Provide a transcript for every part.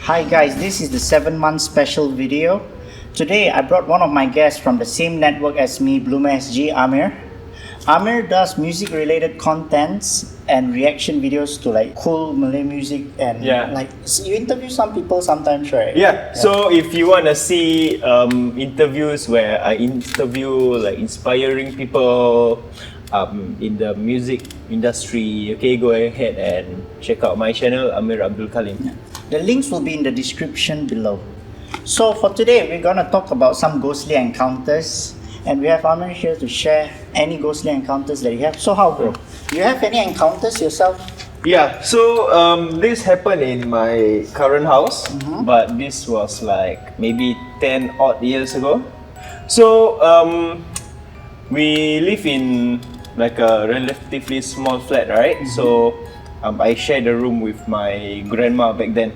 Hi guys, this is the 7-month special video. Today I brought one of my guests from the same network as me, Bloomr.SG, Amir. Amir does music related contents and reaction videos to like cool Malay music and like you interview some people sometimes, right? Yeah. So if you want to see interviews where I interview like inspiring people in the music industry, okay, go ahead and check out my channel, Amir Abdul Khalim. Yeah. The links will be in the description below. So for today, we're gonna talk about some ghostly encounters, and we have Amir here to share any ghostly encounters that you have. So how, bro? You have any encounters yourself? Yeah. So this happened in my current house, but this was like maybe 10 odd years ago. So we live in like a relatively small flat, right? So I shared a room with my grandma back then.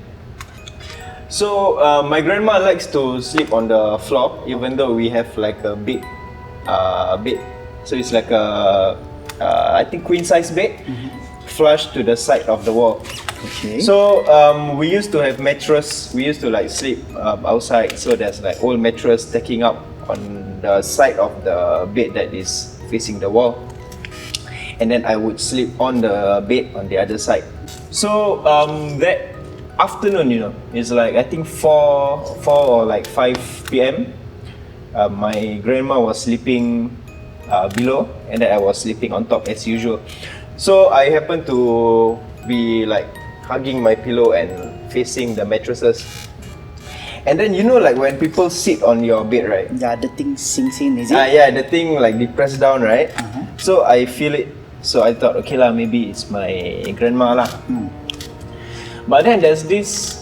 So my grandma likes to sleep on the floor, even though we have like a big bed. So it's like a I think queen size bed, flush to the side of the wall. Okay. So we used to have mattress. We used to like sleep outside. So there's like old mattress taking up on the side of the bed that is facing the wall. And then I would sleep on the bed on the other side. So that afternoon, you know, it's like I think 4 or like 5 p.m. My grandma was sleeping below, and then I was sleeping on top as usual. So I happened to be like hugging my pillow and facing the mattresses. And then you know, like when people sit on your bed, right? Yeah, the thing sinks in, is it? Yeah, the thing like depressed down, right? So I feel it. So I thought, okay lah, maybe it's my grandma lah. But then there's this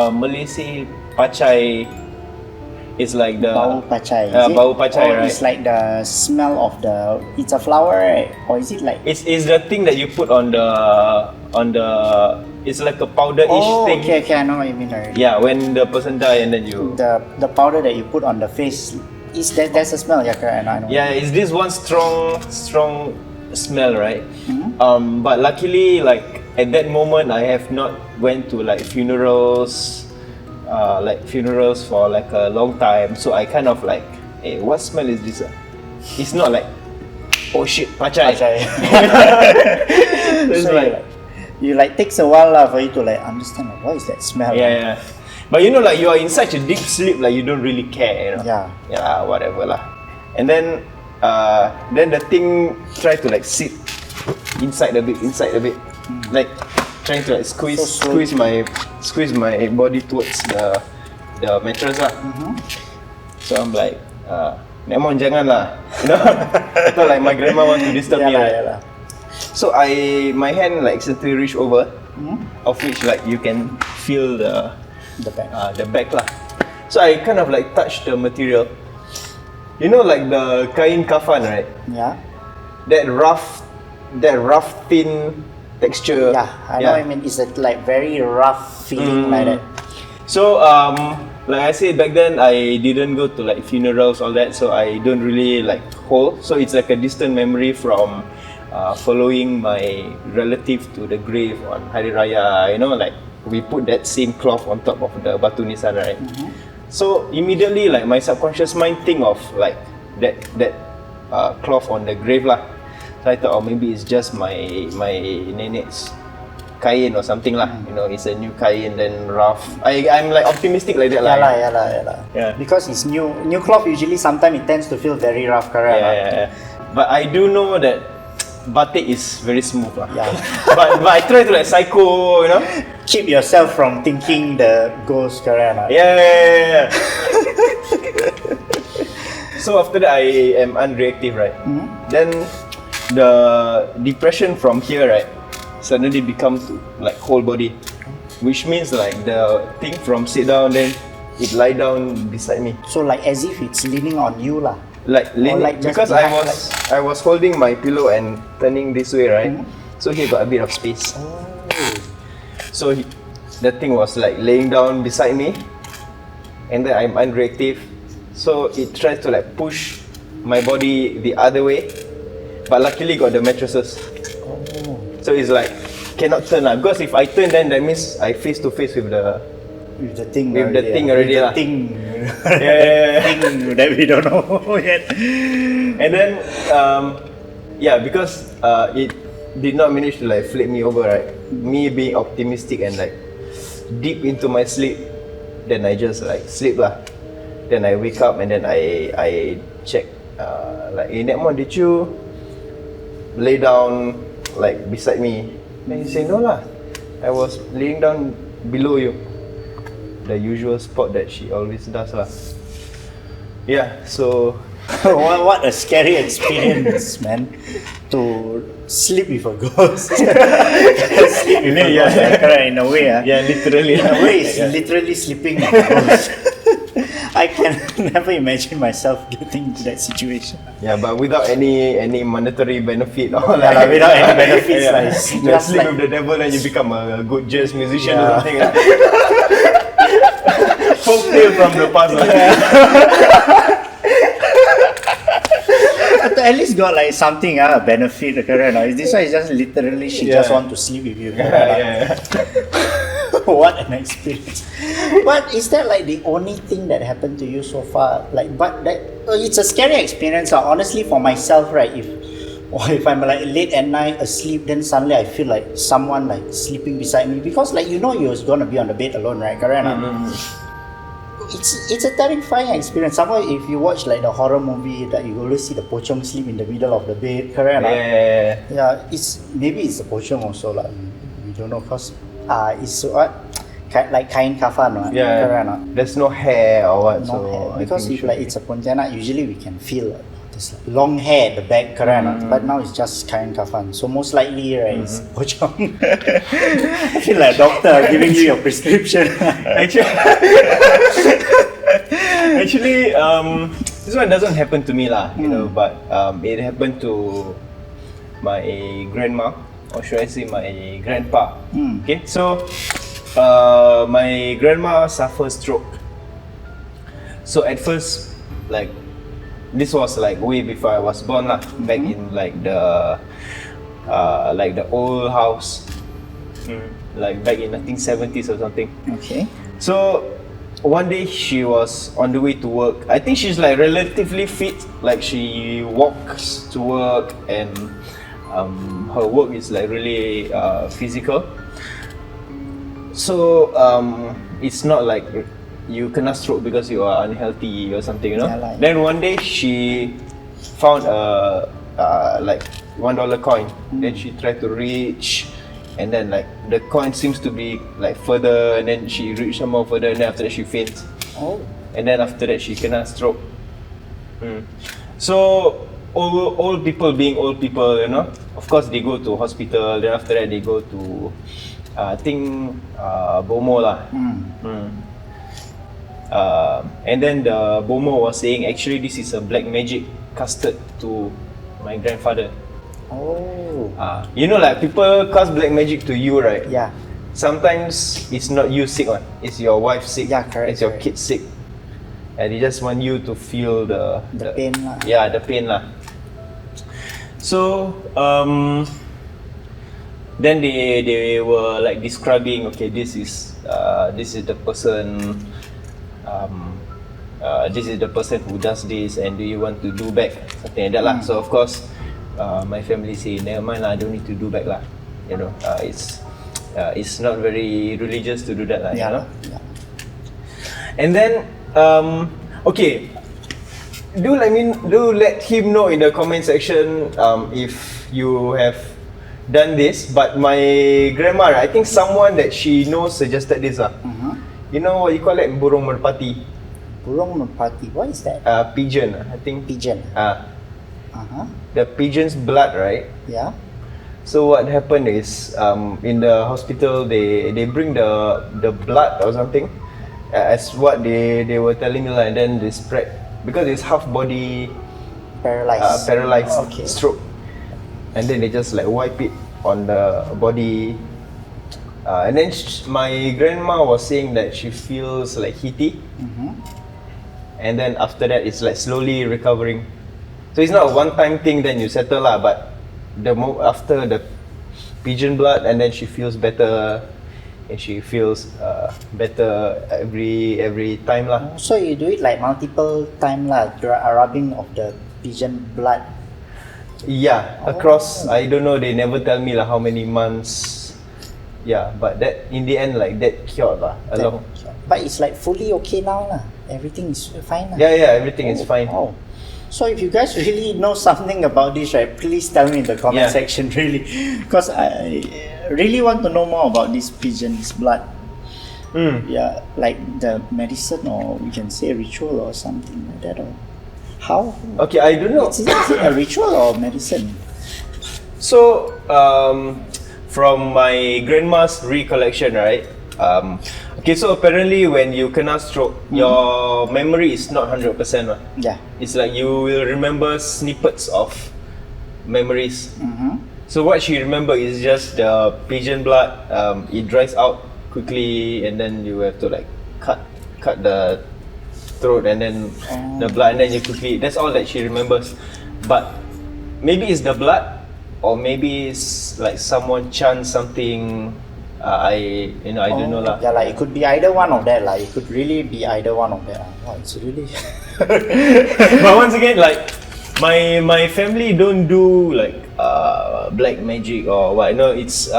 Malaysia pacai. It's like the bau pacai. Bau pacai, right? It's like the smell of the. It's a flower, right? Or is it like? It's the thing that you put on the. It's like a powder-ish thing. Okay, I know what you mean already. Yeah, when the person die and then you. The powder that you put on the face. Is that there's a smell? Yeah, correct. I know. Yeah, it's this one strong smell, right? But luckily, like at that moment, I have not went to like funerals for like a long time. So I kind of like, hey, what smell is this? It's not like, oh shit, pacai. So like, you like takes a while for you to like understand like, what is that smell? Yeah. But you know, like you are in such a deep sleep, like you don't really care, you know. Yeah, whatever lah. And then the thing tried to like sit inside the bed, like trying to like squeeze my body towards the mattress lah. So I'm like, Nemon jangan lah, you know. I thought like my grandma want to disturb me, right? So my hand like accidentally reached over, of which like you can feel the back lah. So I kind of like touched the material. You know, like the kain kafan, right? Yeah. That rough thin texture. Yeah, I know what I mean. It's a like very rough feeling like that. So like I said back then, I didn't go to like funerals, all that. So I don't really like hold. So it's like a distant memory from following my relative to the grave on Hari Raya. You know, like we put that same cloth on top of the batu nisan, right? So immediately, like my subconscious mind think of like that cloth on the grave lah. So I thought, oh, maybe it's just my nenek's kain or something lah. You know, it's a new kain, then rough. I'm like optimistic like that lah. Yeah. Because it's new cloth. Usually, sometimes it tends to feel very rough, correct? Yeah. But I do know that batik is very smooth lah. Yeah. but I try to like psycho, you know. Keep yourself from thinking the ghost, correct? Yeah. So after that, I am unreactive, right? Then the depression from here, right, suddenly becomes like whole body, which means like the thing from sit down, then it lie down beside me. So like as if it's leaning on you lah. Like leaning, like because I was holding my pillow and turning this way, right? So here got a bit of space. So the thing was like laying down beside me, and then I'm unreactive. So it tries to like push my body the other way, but luckily got the mattresses. So it's like cannot turn lah, because if I turn, then that means I face to face with the with the thing With the thing already with lah. the thing. Yeah. Thing that we don't know yet. And then, because it did not manage to like flip me over, right? Me being optimistic and like deep into my sleep, then I just like sleep lah. Then I wake up and then I check, like, hey Netmon, did you lay down like beside me? Then he say, no lah, I was laying down below you. The usual spot that she always does lah. Yeah, so What a scary experience, man. To sleep with a ghost. Sleep with a ghost, correct, in a way. yeah, literally. In a way, it's literally sleeping with a ghost. I can never imagine myself getting into that situation. Yeah, but without any monetary benefit or Yeah, like, without any benefits, yeah. like, it's You just sleep like, with the devil and you become a good jazz musician Yeah. or something. Folktale from the past. at least got like something, a benefit, correct? No? This one is just literally she just want to sleep with you. Yeah. What an experience. But is that like the only thing that happened to you so far? Like, but that it's a scary experience. Honestly, for myself, right? If I'm like late at night asleep, then suddenly I feel like someone like sleeping beside me, because like you're gonna be on the bed alone, right? Correct? It's a terrifying experience. Somehow, if you watch like the horror movie, that you always see the Pocong sleep in the middle of the bed, correct? Yeah, maybe it's the Pocong also lah. We don't know, cause it's what like kain kafan, no? Yeah. Correct? No? There's no hair or what, No so hair. I Because think if like it's a pontianak, usually we can feel like, there's like long hair at the back, correct? No? But now it's just kain kafan. So most likely, right, it's Pocong. I feel like a doctor giving you your prescription. Actually, this one doesn't happen to me lah, you know, but it happened to my grandma, or should I say my grandpa. Okay, so my grandma suffered stroke. So at first, like, this was like way before I was born lah, back in like the old house, like back in I think 70s or something. Okay. So one day she was on the way to work. I think she's like relatively fit, like she walks to work and her work is like really physical. So it's not like you kena stroke because you are unhealthy or something, you know. Yeah, like. Then one day she found a like $1 coin. Then she tried to reach, and then like the coin seems to be like further, and then she reached some more further, and then after that she faints. Oh. And then after that she kena stroke. So old people being old people, you know, of course they go to hospital. Then after that they go to I think Bomo lah. And then the Bomo was saying actually this is a black magic casted to my grandfather. Oh. You know, like people cast black magic to you, right? Yeah. Sometimes it's not you sick one, it's your wife sick. Yeah, correct, It's your correct. kid sick, and they just want you to feel the pain lah. Yeah, the pain lah. So then they were like describing, okay, this is the person, this is the person who does this, and do you want to do back, something like that lah. So of course, my family say, never mind lah, I don't need to do back lah. You know, it's not very religious to do that lah. Yeah. You know? Yeah. And then okay, do let him know in the comment section if you have done this. But my grandma, right, I think someone that she knows suggested this lah. You know what you call it? Burung merpati. Burung merpati. What is that? Pigeon, I think. Pigeon. The pigeon's blood, right? Yeah. So what happened is, in the hospital they bring the blood or something, as what they were telling me, and then they spread, because it's half body Paralyzed. Okay. stroke, and then they just like wipe it on the body, and then my grandma was saying that she feels like heaty, and then after that it's like slowly recovering. So it's not a one-time thing, then you settle lah, but after the pigeon blood, and then she feels better, and she feels better every time lah. So you do it like multiple time lah, rubbing of the pigeon blood. Yeah, across, I don't know, they never tell me lah how many months. Yeah, but that in the end like that cured lah. Along. But it's like fully okay now lah. Everything is fine lah. Yeah, everything is fine. Oh. So if you guys really know something about this, right, please tell me in the comment Yeah. section, really, because I really want to know more about this pigeon's blood. Yeah, like the medicine, or we can say ritual or something like that, or how? Okay, I don't know. Is it a ritual or medicine? So, from my grandma's recollection, right? Okay, so apparently when you kena stroke, your memory is not 100%. Yeah. It's like you will remember snippets of memories. So what she remember is just the pigeon blood. It dries out quickly, and then you have to like cut the throat, and then the blood, and then you quickly. That's all that she remembers. But maybe it's the blood, or maybe it's like someone chant something. I don't know lah. Yeah, like it could be either one of that. Like it could really be either one of that. Wow, it's really. But once again, like my family don't do like black magic or what. No, it's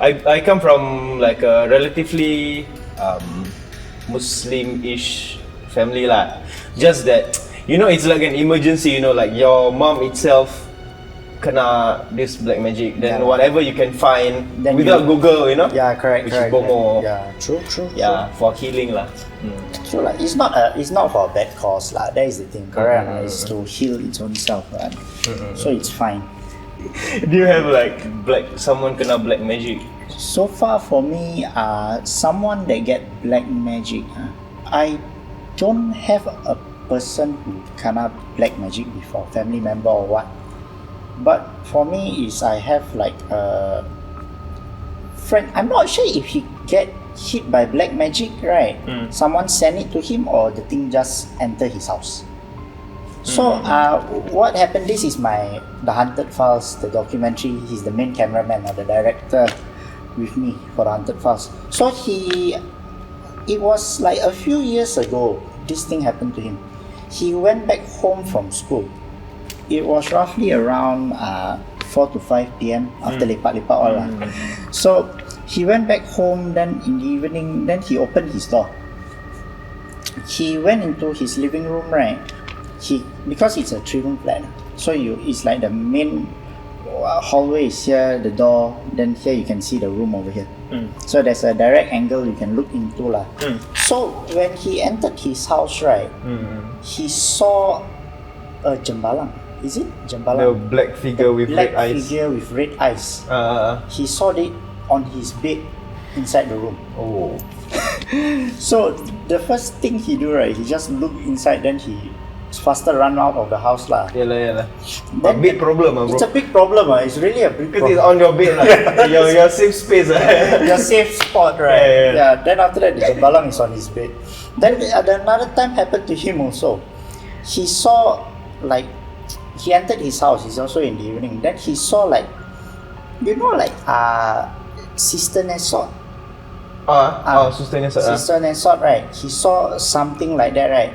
I come from like a relatively Muslim-ish family lah. Just that it's like an emergency. Like your mom itself kena this black magic, then whatever you can find Then without Google, Yeah, correct. which is bomo. Yeah, true. Yeah, for healing lah. True, like it's not for a bad cause lah. That is the thing, correct? It's to heal its own self, right? So it's fine. Do you have like someone kena black magic? So far for me, someone that get black magic, I don't have a person who kena black magic before, family member or what. But for me is I have like a friend. I'm not sure if he get hit by black magic, right? Someone sent it to him, or the thing just enter his house. So what happened? This is the Haunted Files, the documentary. He's the main cameraman or the director with me for the Haunted Files. So it was like a few years ago. This thing happened to him. He went back home from school. It was roughly around 4 to 5 p.m. after lepak all lah. So he went back home. Then in the evening, then he opened his door. He went into his living room, right? Because it's a 3-room flat, so it's like the main hallway is here, the door. Then here you can see the room over here. So there's a direct angle you can look into lah. So when he entered his house, right, he saw a jembalang. Is it jembalang? The black figure with red eyes. Black figure with red eyes. He saw it on his bed inside the room. Oh. So the first thing he do, right, he just look inside, then he faster run out of the house lah. Yalah. A big problem, bro. It's a big problem, It's really a big Because problem. it's on your bed, your safe space. Your safe spot, right? Yeah. Then after that, the jembalang is on his bed. Then another time happened to him also. He saw like. He entered his house. It's also in the evening. Then he saw like Sister Nesot. Sister Nesot. Sister Nesot, right? He saw something like that, right,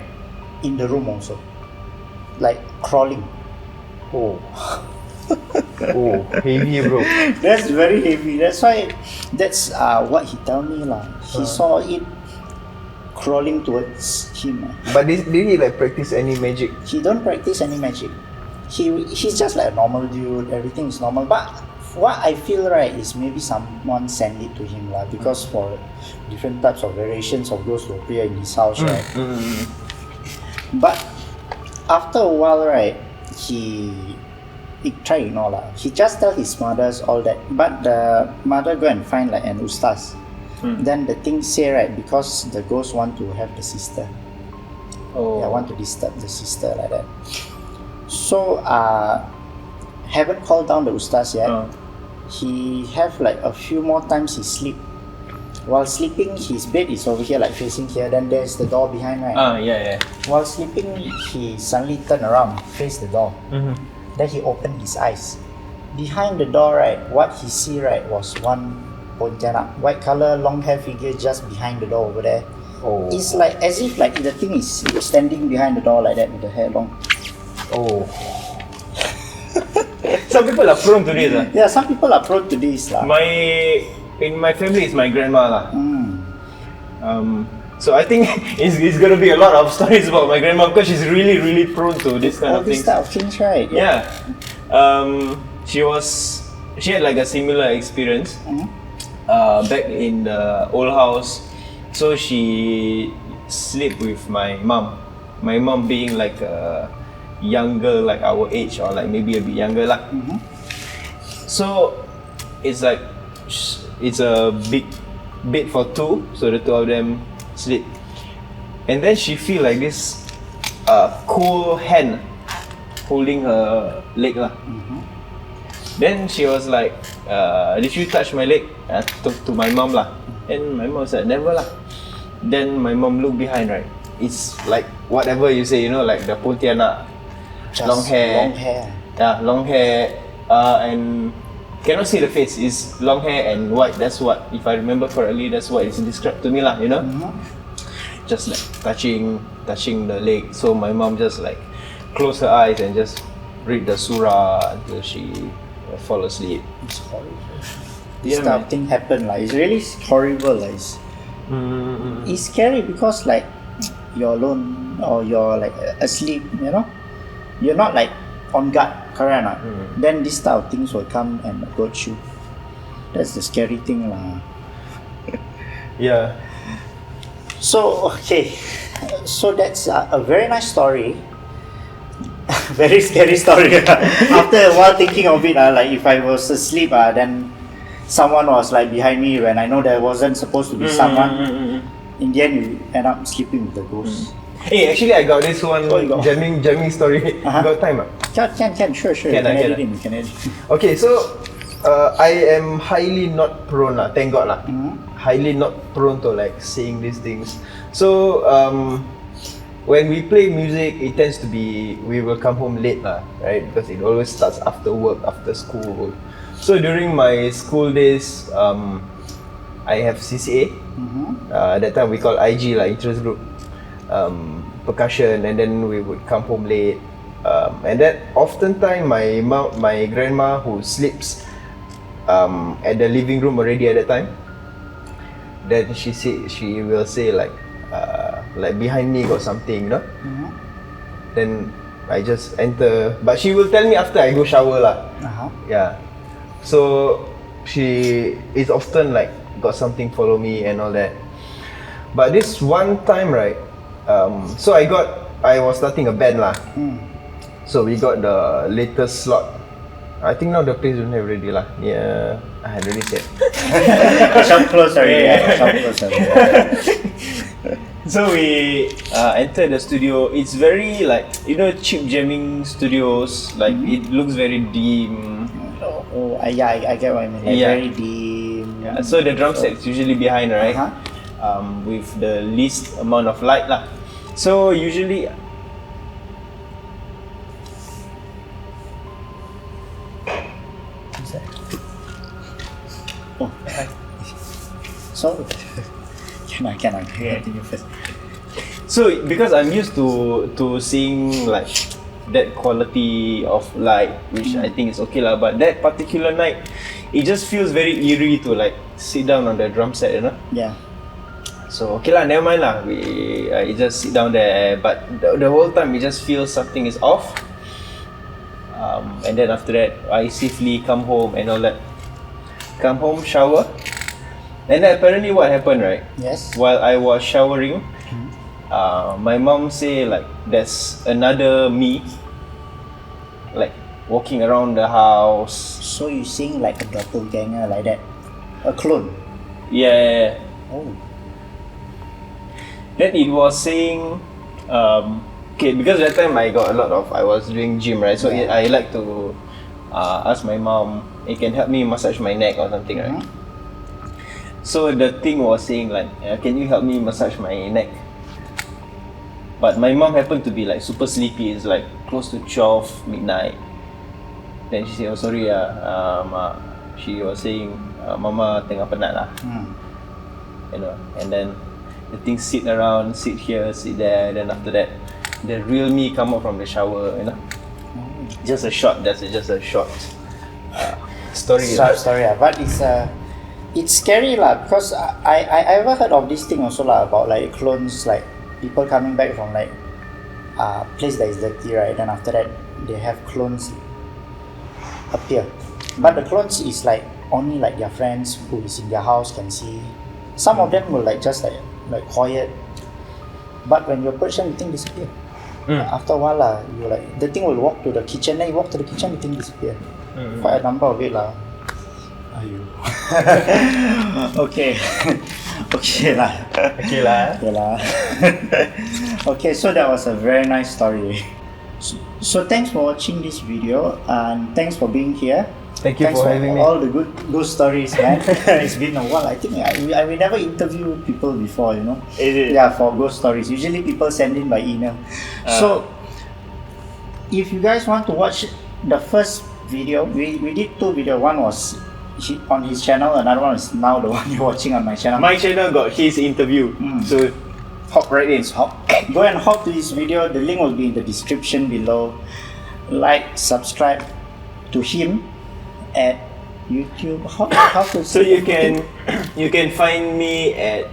in the room also, like crawling. Oh, heavy, bro. That's very heavy. That's why. That's what he tell me lah. He saw it crawling towards him. But did he like practice any magic? He don't practice any magic. He's just like a normal dude. Everything is normal. But what I feel, right, is maybe someone sent it to him lah, because for different types of variations of those who appear in his house, right. But after a while, right, he try ignore lah. He just tell his mothers all that. But the mother go and find like an ustaz. Then the thing say, right, because the ghost want to have the sister. Yeah, want to disturb the sister like that. So haven't called down the ustaz yet. He have like a few more times he sleep. While sleeping, his bed is over here, like facing here. Then there's the door behind, right? Yeah. While sleeping, he suddenly turn around, face the door. Then he opened his eyes. Behind the door, right, what he see, right, was one Pontianak, white color, long hair figure just behind the door over there. Oh. It's like as if like the thing is standing behind the door like that with the hair long. Oh. Some people are prone to this. Yeah, some people are prone to this lah. In my family, it's my grandma lah. Mm. So I think it's gonna be a lot of stories about my grandma because she's really prone to this kind All of this things. type of things, right? Yeah. She had like a similar experience back in the old house. So she slept with my mom. My mom being like younger, like our age or like maybe a bit younger lah. So it's like it's a big bed for two, so the two of them sleep. And then she feel like this cool hand holding her leg lah. Then she was like, did you touch my leg? To my mom lah. And my mom said, never lah. Then my mom looked behind, right? It's like whatever you say, you know, like the Pontianak, Just long hair. Long hair. Yeah, long hair, and cannot see the face. It's long hair and white. That's what, if I remember correctly, that's what it's described to me lah. You know, just like touching the leg. So my mom just like close her eyes and just read the surah until she fall asleep. It's horrible. Yeah, This type of thing happen like it's really horrible. Like it's scary because like you're alone or you're like asleep. You know, you're not like on guard, correct or not? Then this type of things will come and approach you. That's the scary thing lah. Yeah. So okay, so that's a very nice story. Very scary story. After a while thinking of it, like if I was asleep, then someone was like behind me when I know there wasn't supposed to be someone. In the end, you end up sleeping with the ghost. Hey, actually, I got this one Oh, you got? jamming story. Got time? Can, sure. Can you I can get edit it? in, you can edit. Okay, so I am highly not prone lah. Thank God lah. Highly not prone to like seeing these things. So when we play music, it tends to be we will come home late lah, right? Because it always starts after work, after school. So during my school days, I have CCA. That time we call IG lah, interest group, percussion, and then we would come home late. And then oftentimes my grandma who sleeps at the living room already at that time, then she will say like behind me got something, you know. Then I just enter, but she will tell me after I go shower lah. Yeah, so she is often like got something follow me and all that. But this one time, right, so I was starting a band lah. So we got the latest slot. I think now the place don't have already lah. Yeah, I had already said. Shop close already. Shop close already. So we entered the studio. It's very like, you know, cheap jamming studios. Like it looks very dim. Yeah, I get what I mean. Like Yeah. very dim. Yeah. So the drum set's usually behind, right? With the least amount of light lah. So usually. Oh, so can I hear it first? So because I'm used to seeing like that quality of light, which I think is okay lah. But that particular night, it just feels very eerie to like sit down on the drum set, you know. Yeah. So okay lah, never mind lah. I just sit down there, but the whole time it just feels something is off. And then after that, I safely come home and all that. Come home, shower, and then apparently what happened, right? Yes. While I was showering, my mom say like there's another me, like walking around the house. So you seeing like a doppelganger like that, a clone? Yeah. Oh. Then it was saying, okay, because that time I was doing gym, right? So I like to ask my mom, it can help me massage my neck or something, right? So the thing was saying like, can you help me massage my neck? But my mom happened to be like super sleepy. It's like close to 12 midnight. Then she said, oh sorry, she was saying, Mama tengah penat lah. You know, and then the thing sit here, sit there, then after that the real me come out from the shower, you know. Just a short story. Short story, but it's scary lah, because I ever heard of this thing also lah, about like clones, like people coming back from like place that is dirty, right? Then after that they have clones appear, but the clones is like only like their friends who is in their house can see. Some of them will like just like quiet, but when you approach them, the thing disappear. After a while lah, you like the thing will walk to the kitchen. Then you walk to the kitchen, the thing disappear. Quite a number of it lah. Okay. Okay lah. Okay, so that was a very nice story. So thanks for watching this video, and thanks for being here. Thanks for having me. All the good stories, man. It's been a while. I think we never interview people before, you know. Is it? Yeah, for ghost stories. Usually people send in by email. So if you guys want to watch the first video, we did 2 videos. One was on his channel, another one is now the one you're watching on my channel. My channel got his interview, so hop right in. Go and hop to his video. The link will be in the description below. Like, subscribe to him at YouTube. How to So you can find me at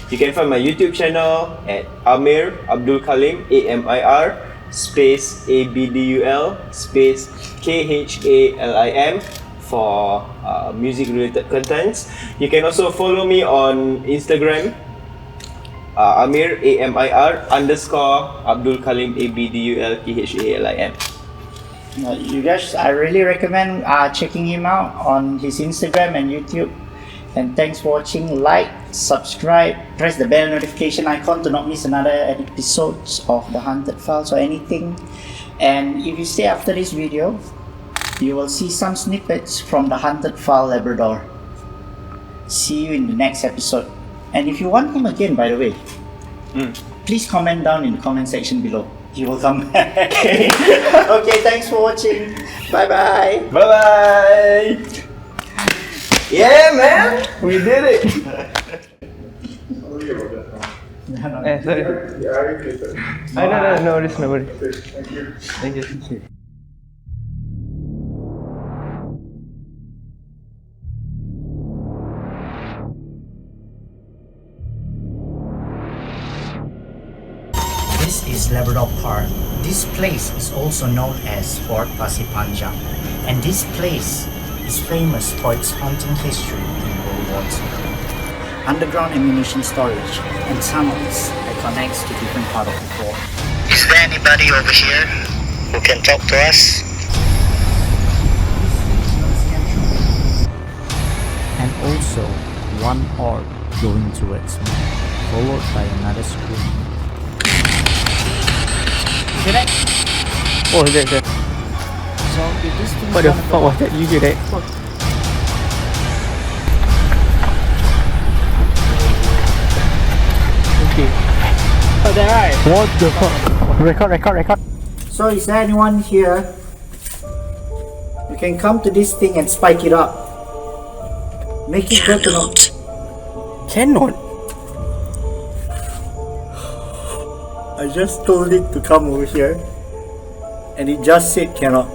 you can find my YouTube channel at Amir Abdul Khalim, AMIR space ABDUL space KHALIM for music related contents. You can also follow me on Instagram, Amir AMIR _ Abdul Khalim ABDUL KHALIM. You guys, I really recommend checking him out on his Instagram and YouTube. And thanks for watching. Like, subscribe, press the bell notification icon to not miss another episodes of The Haunted Files or anything. And if you stay after this video, you will see some snippets from the Haunted File Labrador. See you in the next episode. And if you want him again, by the way, please comment down in the comment section below. He will come back. Okay, thanks for watching. Bye bye. Bye bye. Yeah, man, we did it. Sorry. No, it's no worries. Thank you. This is Labrador Park. This place is also known as Fort Pasir Panjang, and this place is famous for its haunting history in World War II. Underground ammunition storage and tunnels that connects to different parts of the fort. Is there anybody over here who can talk to us? And also one orb going towards me, followed by another scream. Hear that? Oh, that. So if this thing What the fuck was that? You hear that? Okay. Oh, that right? What the fuck? Record. So is there anyone here? You can come to this thing and spike it up. Make it go to no. Cannot. I just told it to come over here, and it just said cannot.